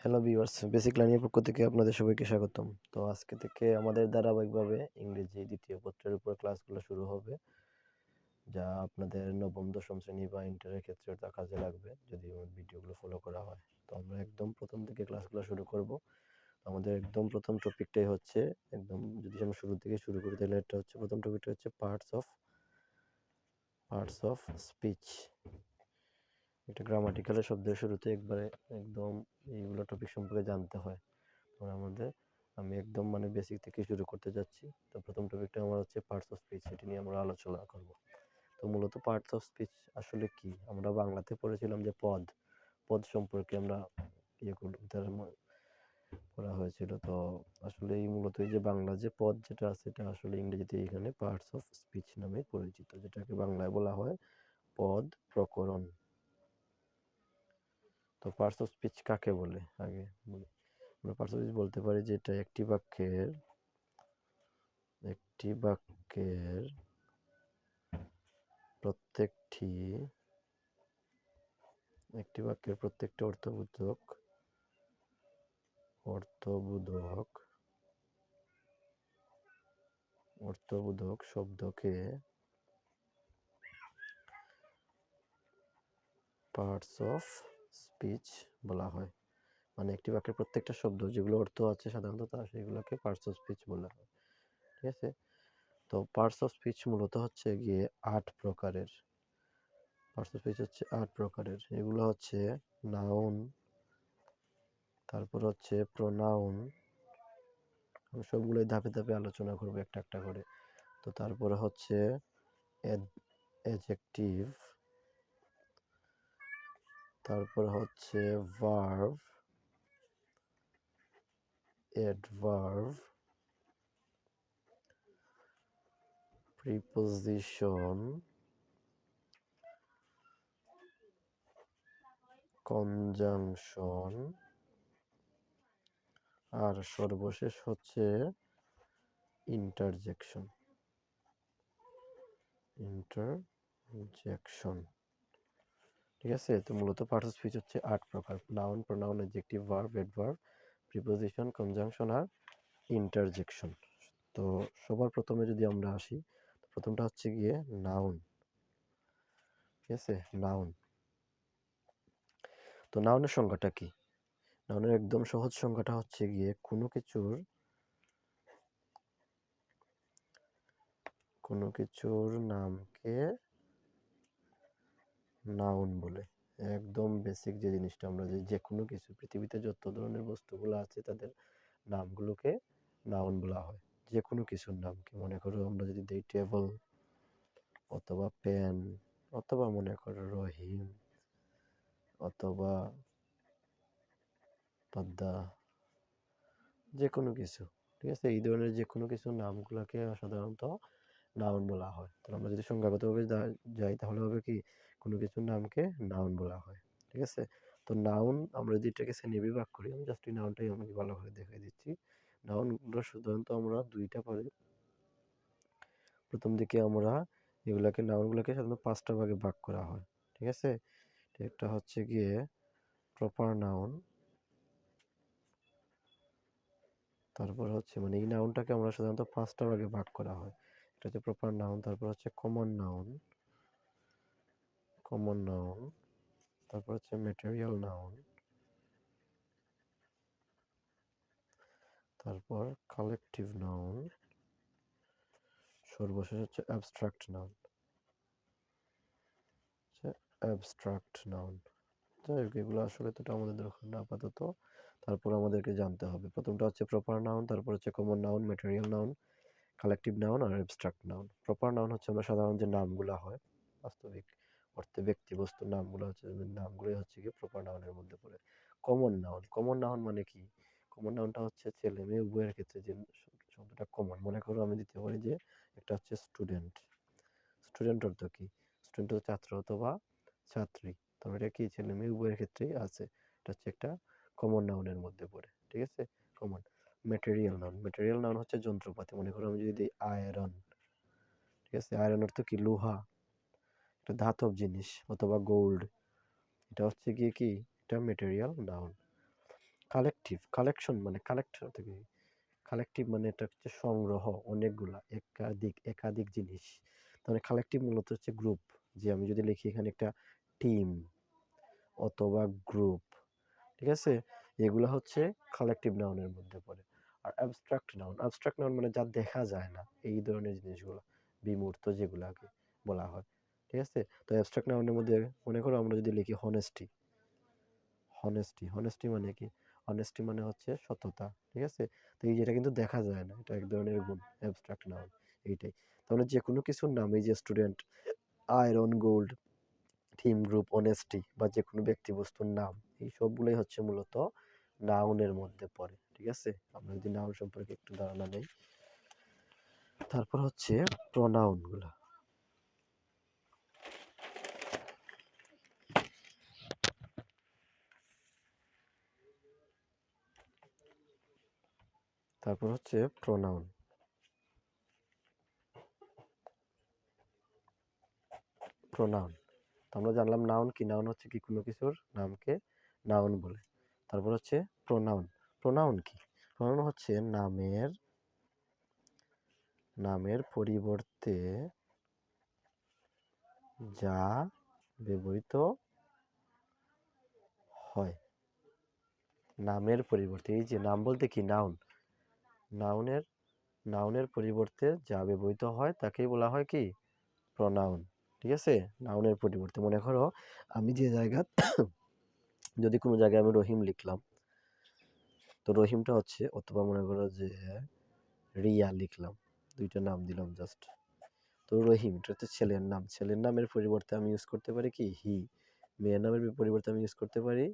Hello viewers, basic learning পক্ষ থেকে আপনাদের সবাইকে স্বাগতম। তো আজকে থেকে আমাদের ধারাবাহিকভাবে ইংরেজি দ্বিতীয় পত্রের উপর ক্লাসগুলো শুরু হবে, যা আপনাদের নবম দশম শ্রেণী বা ইন্টারের ক্ষেত্রে তা কাজে লাগবে যদি ভিডিওগুলো ফলো করা হয়। তো আমরা একদম প্রথম থেকে ক্লাসগুলো শুরু করব। আমাদের একদম প্রথম টপিকটাই হচ্ছে, একদম যদি আমরা শুরু থেকে শুরু করি তাহলে এটা হচ্ছে প্রথম টপিকটা হচ্ছে পার্টস অফ স্পিচ। একটা গ্রামাটিক্যালের শব্দের শুরুতে একবারে একদম এইগুলো টপিক সম্পর্কে জানতে হয়। আমি একদম বেসিক থেকে শুরু করতে যাচ্ছি। তো প্রথম টপিকটা আমার হচ্ছে পার্টস অফ স্পিচ, এটি নিয়ে আমরা আলোচনা করব। তো মূলত পার্টস অফ স্পিচ আসলে কি? আমরা বাংলাতে পড়েছিলাম যে পদ সম্পর্কে আমরা পড়া হয়েছিল। তো আসলে এই মূলত এই যে বাংলা যে পদ যেটা আছে এটা আসলে ইংরেজিতে এখানে পার্টস অফ স্পিচ নামে পরিচিত, যেটাকে বাংলায় বলা হয় পদ প্রকরণ। তো পার্টস অফ স্পিচ কাকে বলে আগে বলি। আমরা পার্টস অফ স্পিচ বলতে পারি যে এটা একটি বাক্যের প্রত্যেকটি অর্থবোধক শব্দকে পার্টস অফ স্পিচ বলা হয়। মানে একটি বাক্যের প্রত্যেকটা শব্দ যেগুলো অর্থ আছে সাধারণত সেগুলোকে পার্টস অফ স্পিচ বলা হয়। ঠিক আছে? তো পার্টস অফ স্পিচ মূলত হচ্ছে গিয়ে 8 প্রকারের। পার্টস অফ স্পিচ হচ্ছে 8 প্রকারের। এগুলো হচ্ছে নাউন, তারপর হচ্ছে প্রোনাউন। আমি সবগুলোই ধাপে ধাপে আলোচনা করবো একটা একটা করে। তো তারপরে হচ্ছে অ্যাডজেক্টিভ, তারপর হচ্ছে ভার্ব, অ্যাডভার্ব, প্রিপোজিশন, কনজাংশন, আর সর্বশেষ হচ্ছে ইন্টারজেকশন। ঠিক আছে? তো মূলত পার্টস অফ স্পিচ হচ্ছে 8 প্রকার: noun, pronoun, adjective, verb, adverb, preposition, conjunction আর ইন্টারজেকশন। তো সবার প্রথমে যদি আমরা আসি, প্রথমটা হচ্ছে গিয়ে নাউন। ঠিক আছে? নাউন। তো নাউনের সংজ্ঞাটা কি? নাউনের একদম সহজ সংজ্ঞাটা হচ্ছে গিয়ে কোনো কিছুর নামকে নাউন বলে। একদম বেসিক যে জিনিসটা, আমরা যে কোনো কিছু পৃথিবীতে যত ধরনের বস্তুগুলো আছে তাদের নামগুলোকে নাউন বলা হয়। যে কোনো কিছুর নামকে, মনে করো আমরা যদি দেই টেবল অথবা পেন, অথবা মনে করো রহিম অথবা পদ্মা, যে কোনো কিছু। ঠিক আছে? এই ধরনের যে কোনো কিছুর নামগুলোকে সাধারণত নাউন বলা হয়। তো আমরা যদি সংজ্ঞাগতভাবে যাই তাহলে হবে কি, কোনো কিছুর নামকে নাউন বলা হয়। ঠিক আছে? তো নাউন আমরা যদি এটাকে শ্রেণীবিভাগ করি, আমি জাস্ট এই নাউনটাই আমাকে ভালোভাবে দেখাই দিচ্ছি। নাউনগুলো সাধারণত আমরা দুইটা পারি। প্রথম দিকে আমরা নাউনগুলোকে সাধারণত 5টা ভাগে ভাগ করা হয়। ঠিক আছে? একটা হচ্ছে গিয়ে প্রপার নাউন, তারপর হচ্ছে এই নাউনটাকে আমরা সাধারণত 5টা ভাগে ভাগ করা হয়। এটা হচ্ছে প্রপার নাউন, তারপর হচ্ছে কমন নাউন, তারপর হচ্ছে ম্যাটেরিয়াল নাউন, তারপর কালেকটিভ নাউন, সর্বশেষ হচ্ছে অ্যাবস্ট্রাক্ট নাউন। যাই হোক, এগুলো আসলে তো আমাদের দরকার না আপাতত। তারপর আমাদেরকে জানতে হবে, প্রথমটা হচ্ছে প্রপার নাউন, তারপর হচ্ছে common noun, material noun, collective noun আর অ্যাবস্ট্রাক্ট নাউন। প্রপার নাউন হচ্ছে আমরা সাধারণ যে নামগুলো হয়, বাস্তবিক অর্থে ব্যক্তি বস্তুর নামগুলো হচ্ছে, নামগুলোই হচ্ছে কি প্রপার নাউনের মধ্যে পড়ে। কমন নাউন মানে কি? কমন নাউনটা হচ্ছে ছেলে মেয়ে উভয়ের ক্ষেত্রে যে শব্দটা কমন। মনে করো আমি দিতে পারি যে একটা হচ্ছে স্টুডেন্ট। স্টুডেন্ট অর্থ কি? স্টুডেন্ট হচ্ছে ছাত্র অথবা ছাত্রী। তো এটা কি ছেলে মেয়ে উভয়ের ক্ষেত্রেই আছে। এটা হচ্ছে একটা কমন নাউনের মধ্যে পড়ে। ঠিক আছে? কমন। ম্যাটেরিয়াল নাউন হচ্ছে যন্ত্রপাতি। মনে করো আমি যদি দিই আয়রন। ঠিক আছে? আয়রন অর্থ কি? লোহা, একটা ধাতব জিনিস, অথবা গোল্ড। এটা হচ্ছে গিয়ে কি? এটা ম্যাটেরিয়াল নাউন। কালেকটিভ, কালেকশন মানে কালেক্ট থেকে কালেকটিভ মানে এটা হচ্ছে সংগ্রহ, অনেকগুলা, একাধিক জিনিস। তাহলে কালেকটিভ মূলত হচ্ছে গ্রুপ। যে আমি যদি লিখি এখানে একটা টিম অথবা গ্রুপ, ঠিক আছে, এগুলো হচ্ছে কালেকটিভ নাউনের মধ্যে পড়ে। আর অ্যাবস্ট্রাক্ট নাউন মানে যা দেখা যায় না, এই ধরনের জিনিসগুলো বিমূর্ত যেগুলাকে বলা হয়, ঠিক আছে। তো অ্যাবস্ট্রাক্ট নাউনের মধ্যে মনে করো আমরা যদি লিখি হনেস্টি, হনেস্টি মানে কি? হনেস্টি মানে হচ্ছে সততা, ঠিক আছে। তো এই যেটা কিন্তু দেখা যায় না, এটা এক ধরনের গুণ, অ্যাবস্ট্রাক্ট নাউন এইটাই। তাহলে যে কোনো কিছুর নাম, এই যে student, iron, gold, team, group, honesty বা যে কোনো ব্যক্তি বস্তুর নাম, এই সবগুলোই হচ্ছে মূলত নাউনের মধ্যে পড়ে, ঠিক আছে। আমরা যদি নাউন সম্পর্কে একটু ধারণা নেই, তারপর হচ্ছে প্রোনাউন গুলা। তারপর হচ্ছে প্রোনাউন। প্রোনাউন তো আমরা জানলাম নাউন কি, নাউন হচ্ছে কি কোনো কিছুর নামকে নাউন বলে। তারপর হচ্ছে প্রোনাউন। প্রোনাউন কি? প্রোনাউন হচ্ছে নামের পরিবর্তে যা ব্যবহৃত হয়। নামের পরিবর্তে, এই যে নাম বলতে কি, নাউন, নাউনের নাউনের পরিবর্তে যা ব্যবহৃত হয় তাকেই বলা হয় কি, প্রোনাউন, ঠিক আছে। নাউনের পরিবর্তে মনে করো আমি যে জায়গা যদি কোনো জায়গায় আমি রহিম লিখলাম, তো রহিমটা হচ্ছে, অথবা মনে করো যে রিয়া লিখলাম, দুইটা নাম দিলাম জাস্ট। তো রহিম এটা হচ্ছে ছেলের নাম, ছেলের নামের পরিবর্তে আমি ইউজ করতে পারি কি, হি। মেয়ের নামের পরিবর্তে আমি ইউজ করতে পারি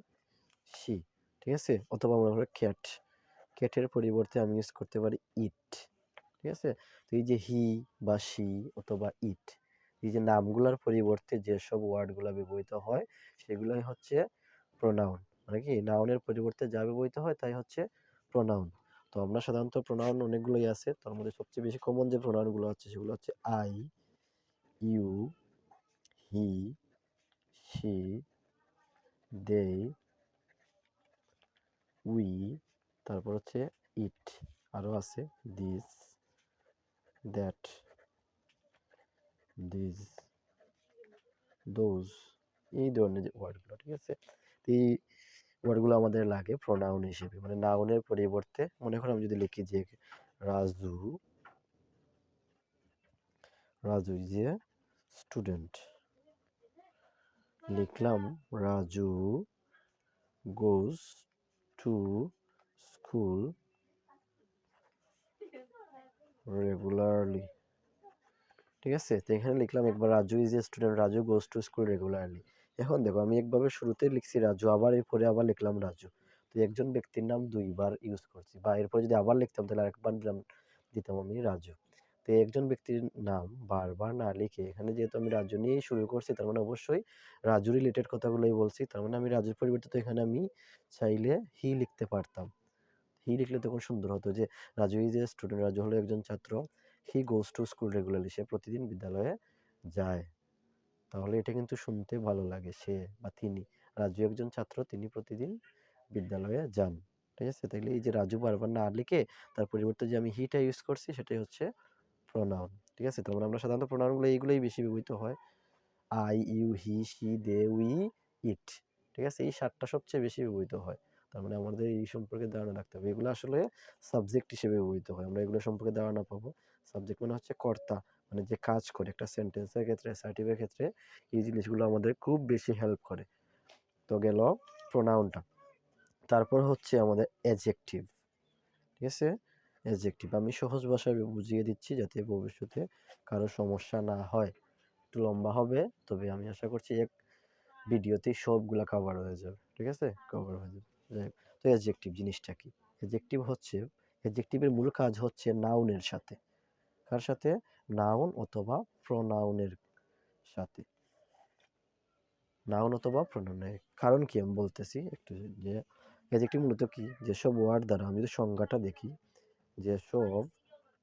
শি, ঠিক আছে। অথবা মনে করো ক্যাট, ক্যাটের পরিবর্তে আমি ইউজ করতে পারি ইট, ঠিক আছে। তো এই যে হি বা শি অথবা ইট, এই যে নামগুলোর পরিবর্তে যেসব ওয়ার্ডগুলো ব্যবহৃত হয় সেগুলোই হচ্ছে প্রোনাউন, মানে কি নাউনের পরিবর্তে যা ব্যবহৃত হয় তাই হচ্ছে প্রোনাউন। তো আমরা সাধারণত প্রোনাউন অনেকগুলোই আছে, তার মধ্যে সবচেয়ে বেশি কমন যে প্রোনাউনগুলো হচ্ছে সেগুলো হচ্ছে I, you, he, she, they, we, তারপর হচ্ছে ইট, আরও আছে দিস, দ্যাট, দিস, দোজ, এই ধরনের যে ওয়ার্ডগুলো, ঠিক আছে। এই ওয়ার্ডগুলো আমাদের লাগে প্রোনাউন হিসেবে, মানে নাউনের পরিবর্তে। মনে করো আমি যদি লিখি যে Raju, Raju is a student, লিখলাম Raju goes to school regularly, ঠিক আছে। তো এখানে লিখলাম একবার Raju is a student, Raju goes to school regularly. এখন দেখো আমি একভাবে শুরুতে লিখছি রাজু, আবার এরপরে আবার লিখলাম রাজু। তো একজন ব্যক্তির নাম দুইবার ইউজ করছি, বা এরপরে যদি আবার লিখতাম তাহলে আরেকবার দিতাম আমি রাজু। তো একজন ব্যক্তির নাম বারবার না লিখে এখানে যেহেতু আমি রাজু নিয়েই শুরু করছি, তার মানে অবশ্যই রাজু রিলেটেড কথাগুলোই বলছি। তার মানে আমি রাজুর পরিবর্তে তো এখানে আমি চাইলে হি লিখতে পারতাম। হি লিখলে তখন সুন্দর হতো যে Raju is a student, Raju হলো একজন ছাত্র, হি গোজ টু স্কুল রেগুলারলি, সে প্রতিদিন বিদ্যালয়ে যায়। তাহলে এটা কিন্তু শুনতে ভালো লাগে, সে বা তিনি, রাজু একজন ছাত্র, তিনি প্রতিদিন বিদ্যালয়ে যান, ঠিক আছে। তাইলে এই যে রাজু বারবার না লিখে তার পরিবর্তে যে আমি হিটা ইউজ করছি সেটাই হচ্ছে প্রোনাউন, ঠিক আছে। তার মানে আমরা সাধারণত প্রোনাউনগুলো এইগুলোই বেশি ব্যবহৃত হয়, I, you, he, she, they, we, it, ঠিক আছে। এই 7টা সবচেয়ে বেশি ব্যবহৃত হয়। তার মানে আমাদের এই সম্পর্কে ধারণা রাখতে হবে। এগুলো আসলে সাবজেক্ট হিসেবে ব্যবহৃত হয়, আমরা এগুলো সম্পর্কে ধারণা পাবো। সাবজেক্ট মানে হচ্ছে কর্তা, মানে যে কাজ করে একটা সেন্টেন্সের ক্ষেত্রে, অ্যাসার্টিভের ক্ষেত্রে এই জিনিসগুলো আমাদের খুব বেশি হেল্প করে। তো গেল প্রোনাউনটা। তারপর হচ্ছে আমাদের অ্যাডজেক্টিভ, ঠিক আছে। অ্যাডজেক্টিভ আমি সহজ ভাষায় বুঝিয়ে দিচ্ছি যাতে ভবিষ্যতে কারো সমস্যা না হয়। একটু লম্বা হবে, তবে আমি আশা করছি এক ভিডিওতেই সবগুলা কভার হয়ে যাবে, ঠিক আছে, কভার হয়ে যাবে। যাই হোক, তো অ্যাডজেক্টিভ জিনিসটা কি? অ্যাডজেক্টিভ হচ্ছে, অ্যাডজেক্টিভের মূল কাজ হচ্ছে নাউনের সাথে, কার সাথে, নাউন অথবা প্রোনাউনের সাথে, নাউন অথবা প্রোনাউনের। কারণ কি আমি বলতেছি একটু, যে অ্যাডজেক্টিভ মূলত কি, যেসব ওয়ার্ড দ্বারা, আমি যদি সংজ্ঞাটা দেখি, যেসব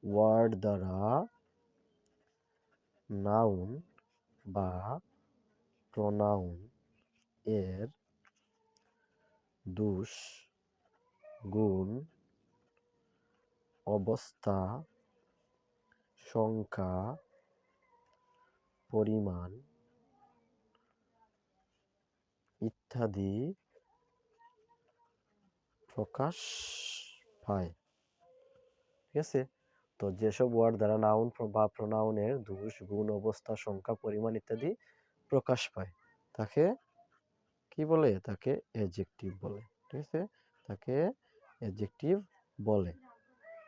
ওয়ার্ড দ্বারা নাউন বা প্রোনাউন এর দোষ গুণ, অবস্থা, সংখ্যা, পরিমাণ ইত্যাদি প্রকাশ পায়। ঠিক আছে? তো যেসব ওয়ার্ড দ্বারা নাউন বা প্রোনাউনের দোষ, গুণ, অবস্থা, সংখ্যা, পরিমাণ ইত্যাদি প্রকাশ পায় তাকে কি বলে? তাকে অ্যাডজেক্টিভ বলে। ঠিক আছে? তাকে অ্যাডজেক্টিভ বলে।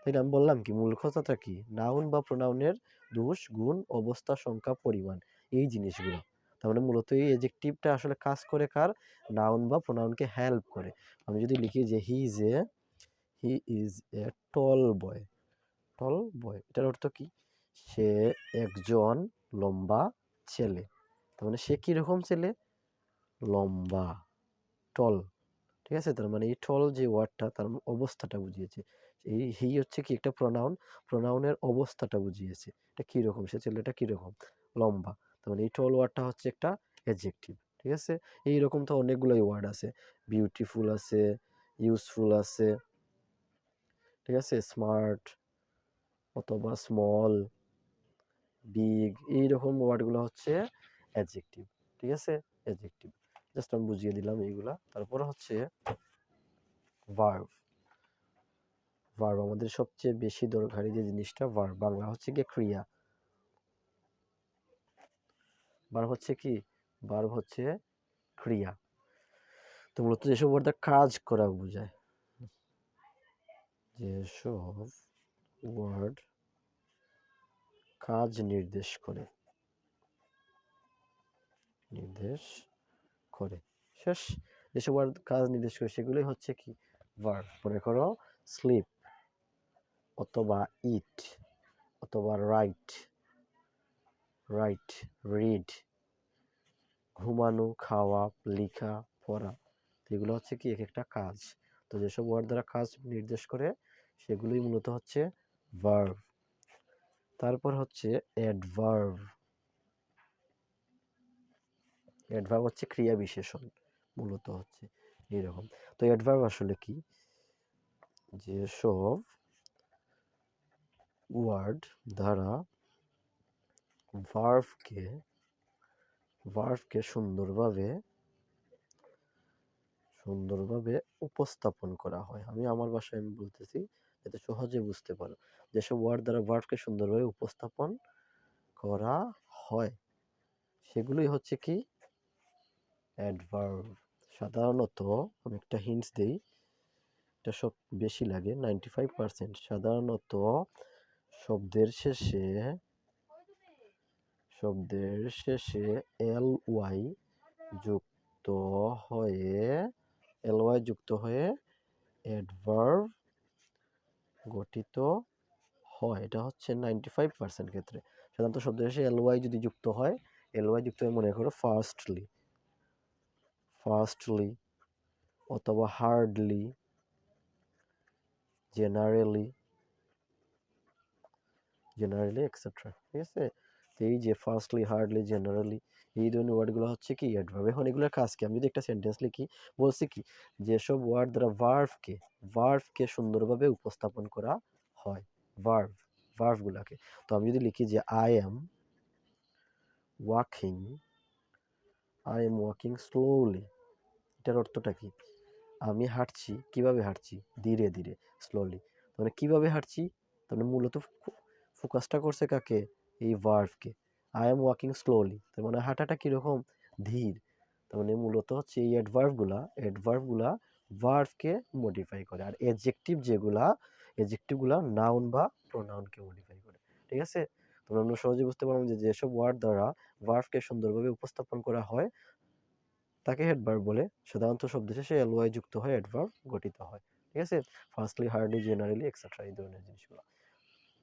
তাইলে আমি বললাম কি মূল কথাটা কি? নাউন বা প্রোনাউনের দোষ, গুণ, অবস্থা, সংখ্যা, পরিমাণ এই জিনিসগুলো। তার মানে মূলত এই অ্যাডজেক্টিভটা আসলে কাজ করে কার? নাউন বা প্রোনাউনকে হেল্প করে। আমি যদি লিখি যে হি ইজ এ টল বয়, টল বয়, এটার অর্থ কি? সে একজন লম্বা ছেলে। তার মানে সে কিরকম ছেলে? লম্বা, টল। ঠিক আছে? তার মানে এই টল যে ওয়ার্ডটা তার অবস্থাটা বুঝিয়েছে। এই হি হচ্ছে কি একটা প্রোনাউন, প্রোনাউনের অবস্থাটা বুঝিয়েছে। এটা কিরকম, সে ছেলেটা কিরকম? লম্বা। তার মানে এই টল ওয়ার্ডটা হচ্ছে একটা অ্যাডজেক্টিভ। ঠিক আছে? এইরকম তো অনেকগুলোই ওয়ার্ড আছে। বিউটিফুল আছে, ইউজফুল আছে, ঠিক আছে? স্মার্ট অথবা স্মল, বিগ, এইরকম ওয়ার্ডগুলো হচ্ছে অ্যাডজেক্টিভ। ঠিক আছে? অ্যাডজেক্টিভ। জাস্ট আমি বুঝিয়ে দিলাম এইগুলা। তারপরে হচ্ছে ভার্ব। ভার্ব আমাদের সবচেয়ে বেশি দরকারি যে জিনিসটা ভার্ব। বাংলা হচ্ছে কি ক্রিয়া। ভার্ব হচ্ছে কি? ভার্ব হচ্ছে ক্রিয়া। তো মূলত যেসব ওয়ার্ড কাজ করা বোঝায়, যেসব ওয়ার্ড কাজ নির্দেশ করে, নির্দেশ করে, শেষ। যেসব ওয়ার্ড কাজ নির্দেশ করে সেগুলোই হচ্ছে কি? ভার্ব। মনে করো স্লিপ অথবা ইট অথবা রাইট, রাইট, রিড, ঘুমানো, খাওয়া, লেখা, পড়া, এগুলো হচ্ছে কি এক একটা কাজ। তো যেসব ওয়ার্ড দ্বারা কাজ নির্দেশ করে সেগুলোই মূলত হচ্ছে ভার্ব। তারপর হচ্ছে অ্যাডভার্ব। অ্যাডভার্ব হচ্ছে ক্রিয়া বিশেষণ, মূলত হচ্ছে এইরকম। তো অ্যাডভার্ব আসলে কি? যেসব ওয়ার্ড দ্বারা ভার্বকে সুন্দরভাবে উপস্থাপন করা হয়। আমি আমার ভাষায় আমি বলতেছি যাতে সহজে বুঝতে পারো। যেসব ওয়ার্ড দ্বারা ভার্বকে সুন্দরভাবে উপস্থাপন করা হয় সেগুলোই হচ্ছে কি? অ্যাডভার্ব। সাধারণত আমি একটা হিন্টস দেই, এটা সব বেশি লাগে 95%। সাধারণত শব্দের শেষে এল ওয়াই যুক্ত হয়ে অ্যাডভার্ব গঠিত হয়। এটা হচ্ছে 95% ক্ষেত্রে। সাধারণত শব্দের শেষে এল ওয়াই যদি যুক্ত হয়, মনে করো ফার্স্টলি, অথবা হার্ডলি, জেনারেলি এক্সেট্রা। ঠিক আছে? তো এই যে ফার্স্টলি, হার্ডলি, জেনারেলি এই ধরনের ওয়ার্ডগুলো হচ্ছে কি? অ্যাডভার্ব। এখন এগুলোর কাজ কি? আমি যদি একটা সেন্টেন্স লিখি, বলছি কি যেসব ওয়ার্ড দ্বারা ভার্বকে সুন্দরভাবে উপস্থাপন করা হয়, ভার্বগুলোকে। তো আমি যদি লিখি যে walking I am walking slowly, এটার অর্থটা কি? আমি হাঁটছি, কিভাবে হাঁটছি? ধীরে ধীরে, স্লোলি। মানে কিভাবে হাঁটছি? তাহলে মূলত ফোকাসটা করছে কাকে? এই ভার্বকে। আই এম ওয়াকিং স্লোলি, তার মানে হাঁটাটা কিরকম? ধীর। তার মানে মূলত হচ্ছে এই অ্যাডভার্বগুলা ভার্বকে মডিফাই করে। আর অ্যাডজেক্টিভগুলা নাউন বা প্রোনাউনকে মডিফাই করে। ঠিক আছে? তোমরা আমরা সহজে বুঝতে পারলাম যে যেসব ওয়ার্ড দ্বারা ভার্বকে সুন্দরভাবে উপস্থাপন করা হয় তাকে অ্যাডভার্ব বলে। সাধারণত শব্দ শেষে এল ওয়াই যুক্ত হয়ে অ্যাডভার্ব গঠিত হয়। ঠিক আছে? ফার্স্টলি, হার্ডলি, জেনারেলি এক্সেট্রা এই ধরনের জিনিসগুলো।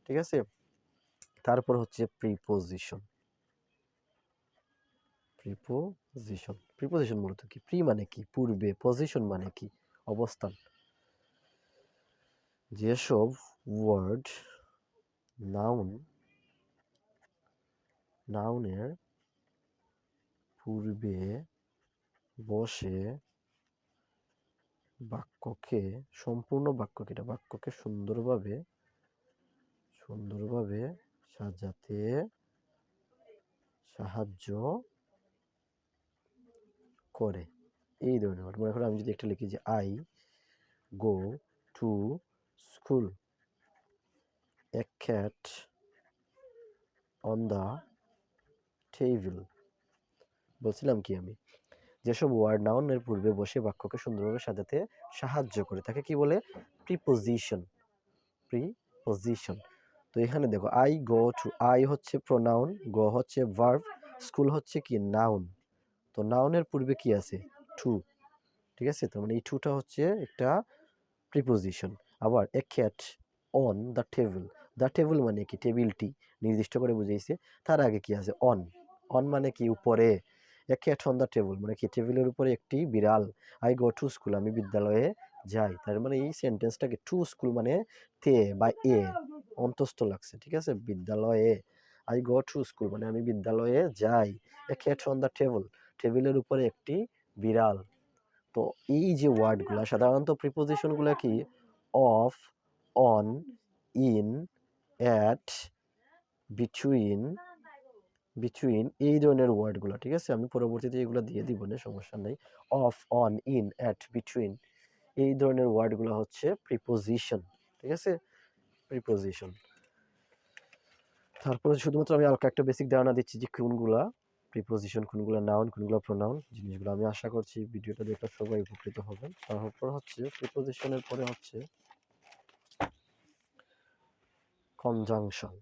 ঠিক আছে? তারপর হচ্ছে প্রিপোজিশন। প্রিপোজিশন মূলত কি? প্রি মানে কি? পূর্বে। পজিশন মানে কি? অবস্থান। যেসব ওয়ার্ড নাউনের পূর্বে বসে বাক্যকে সম্পূর্ণ বাক্যকে, এটা বাক্যকে সুন্দরভাবে সাজাতে সাহায্য করে। এই ধরনের ওয়ার্ড। মনে করো আমি যদি একটা লিখি যে I go to school, A cat on the table. বলছিলাম কি আমি, যেসব ওয়ার্ড নাউনের পূর্বে বসে বাক্যকে সুন্দরভাবে সাজাতে সাহায্য করে তাকে কি বলে? প্রিপোজিশন। প্রিপোজিশন। তো এখানে দেখো আই গো টু, আই হচ্ছে প্রোনাউন, গো হচ্ছে ভার্ব, স্কুল হচ্ছে কি নাউন। তো নাউনের পূর্বে কি আছে? টু। ঠিক আছে, তো মানে এই টুটা হচ্ছে একটা প্রিপোজিশন। আবার এ cat on the table, the table মানে কি? টেবিলটি নির্দিষ্ট করে বুঝাইছে। তার আগে কি আছে? অন। অন মানে কি? উপরে। এ ক্যাট অন দ্য টেবিল মানে কি? টেবিলের উপরে একটি বিড়াল। আই গো টু স্কুল, আমি বিদ্যালয়ে যাই। তার মানে এই সেন্টেন্সটাকে টু স্কুল মানে তে বা এ অন্তস্থ লাগছে। ঠিক আছে, বিদ্যালয়ে। আই গো টু স্কুল মানে আমি বিদ্যালয়ে যাই। এ ক্যাট অন দ্য টেবিল, টেবিলের উপরে একটি বিড়াল। তো এই যে ওয়ার্ডগুলা সাধারণত প্রিপোজিশনগুলো কি? Of, on, in, at, between, এই ধরনের ওয়ার্ডগুলো। ঠিক আছে, আমি পরবর্তীতে এগুলো দিয়ে দিব না, সমস্যা নেই। Of, on, in, at, between এই ধরনের ওয়ার্ডগুলো হচ্ছে প্রিপোজিশন। ঠিক আছে, প্রিপোজিশন। তারপরে শুধুমাত্র আমি হালকা একটা বেসিক ধারণা দিচ্ছি যে কোনগুলা প্রিপোজিশন, কোনগুলা নাউন, কোনগুলা প্রোনাউন, জিনিসগুলো আমি আশা করছি ভিডিওটা দেখে সবাই উপকৃত হবেন। তারপর হচ্ছে প্রিপোজিশনের পরে হচ্ছে কনজাংশন।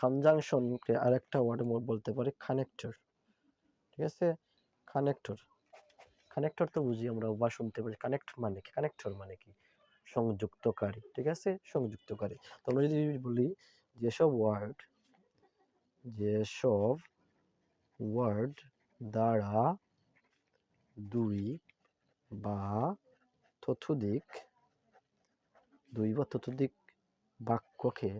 কনজাংশনকে আরেকটা ওয়ার্ড বলতে পারি কানেক্টর। ঠিক আছে, কানেক্টর। কানেক্টর তো বুঝি আমরা বা শুনতে পারি। কানেক্ট মানে কি? কানেক্টর মানে কি? সংযুক্তকারী। ঠিক আছে, সংযুক্তকারী। তো আমরা যদি বলি যেসব ওয়ার্ড দ্বারা দুই বা ততোধিক বাক্যকে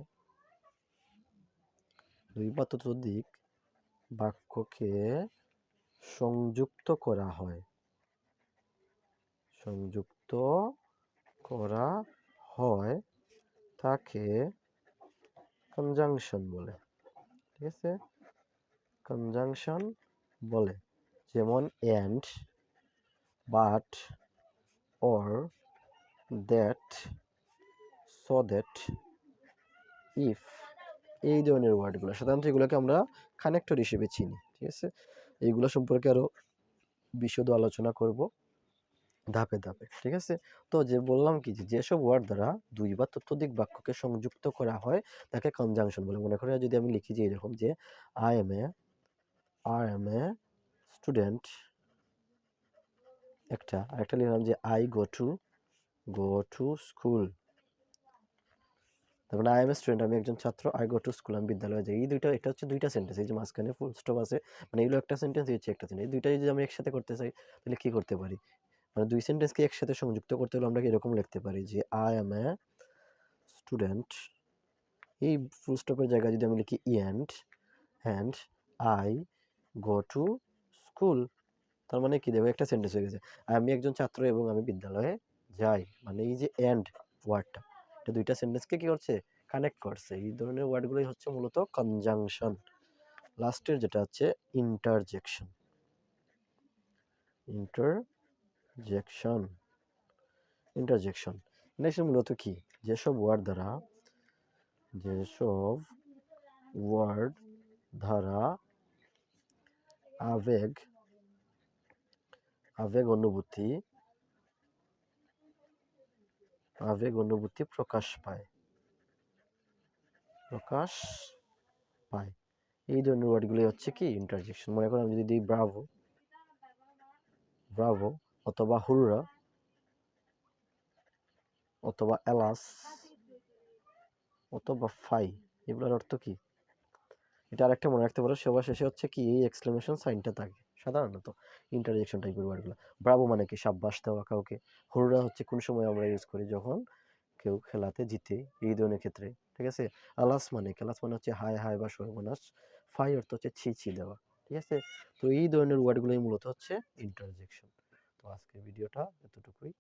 সংযুক্ত করা হয় তাকে কনজাংশন বলে। ঠিক আছে, কনজাংশন বলে। যেমন and, but, or, that, so that, if এই ধরনের ওয়ার্ডগুলো সাধারণত এগুলোকে আমরা কানেক্টর হিসেবে চিনি। ঠিক আছে, এইগুলো সম্পর্কে আরো বিশদ আলোচনা করব ধাপে ধাপে। ঠিক আছে, তো যে বললাম কি যে যেসব ওয়ার্ড দ্বারা দুই বা ততোধিক বাক্যকে সংযুক্ত করা হয় তাকে কনজাংশন বলে। মনে করে যদি আমি লিখি যে এরকম যে আই এম এ স্টুডেন্ট, আরেকটা লিখলাম যে আই গো টু স্কুল। তার মানে আই এম এ স্টুডেন্ট, আমি একজন ছাত্র। আই গো টু স্কুল, আমি বিদ্যালয়ে যাই। এই দুইটা, এটা হচ্ছে দুইটা সেন্টেন্স। এই যে মাঝখানে ফুল স্টপ আছে, মানে এগুলো একটা সেন্টেন্স, এই হচ্ছে একটা সেন্টেন্স। এই দুইটা যদি আমি একসাথে করতে চাই তাহলে কি করতে পারি? মানে দুই সেন্টেন্সকে একসাথে সংযুক্ত করতে হলে আমরা এরকম লিখতে পারি যে আই এম এ স্টুডেন্ট, এই ফুল স্টপের জায়গায় যদি আমি লিখি and I go to school, তার মানে কি? দেখো একটা সেন্টেন্স হয়ে গেছে। আমি একজন ছাত্র এবং আমি বিদ্যালয়ে যাই। মানে এই যে এন্ড ওয়ার্ডটা, এটা দুইটা সেন্টেন্সকে কি করছে? কানেক্ট করছে। এই ধরনের ওয়ার্ডগুলোই হচ্ছে মূলত কনজাংশন। লাস্টের যেটা হচ্ছে ইন্টারজেকশন। ইন্টারজেকশন ইন্টারজেকশন মূলত কি? যেসব ওয়ার্ড দ্বারা আবেগ অনুভূতি প্রকাশ পায়। এই ধরনের ওয়ার্ডগুলি হচ্ছে কি? ইন্টারজেকশন। মনে করো আমি যদি দিই ব্রাভো অথবা হুররা অথবা এলাস অথবা ফাই, এগুলোর অর্থ কি? এটা আরেকটা মনে রাখতে পারো, সবার শেষে হচ্ছে কি এই এক্সক্লেমেশন সাইনটা থাকে সাধারণত ইন্টারজেকশন টাইপের ওয়ার্ডগুলো। ব্রাভো মানে কি? সাব্বাস দেওয়া কাউকে। হুররা হচ্ছে কোন সময় আমরা ইউজ করি? যখন কেউ খেলাতে জিতে, এই ধরনের ক্ষেত্রে। ঠিক আছে, আলাস মানে হচ্ছে হায় হায় বা সর্বনাশ। ফাই অর্থ হচ্ছে ছি ছি দেওয়া। ঠিক আছে? তো এই ধরনের ওয়ার্ডগুলোই মূলত হচ্ছে ইন্টারজেকশন। তো আজকের ভিডিওটা এতটুকুই।